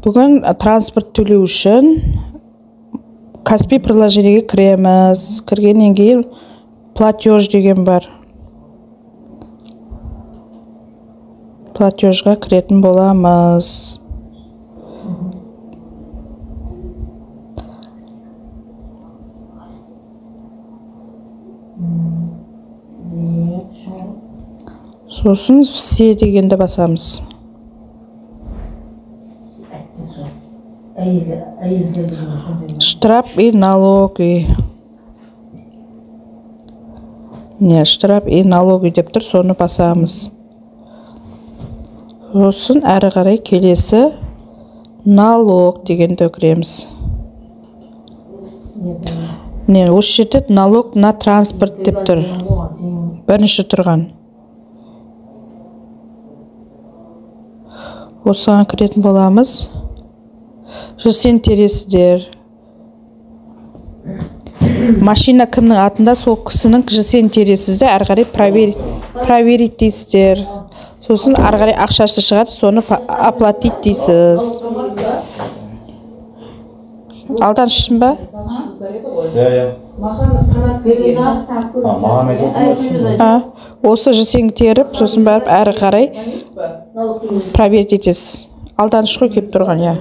Бүгін транспорт төлеу үшін Каспи приложениеге кіреміз. Кіргеннен кейін платеж деген бар. Платежға кіретін боламыз. Сосын все дегенді басамыз. Штраф и налоги. Не, штраф и налоги деп тұр, соны басамыз. Сосын әрі қарай келесі налог дегенді кіреміз. Не, осы жерде налог на транспорт деп тұр. Бірінші тұрған. Осыған кіретін боламыз. Жесен тересіздер. Машина кімнің атында, сол кісінің жесен тересізді әрі қарай проверить дейсіздер. Сосын әрі қарай ақшасы шығады, соны оплатить дейсіз. Алдан шын ба? Осы жесен теріп, сосын барып әрі қарай проверить етесіз. Алдан шықы кеп тұрған, я.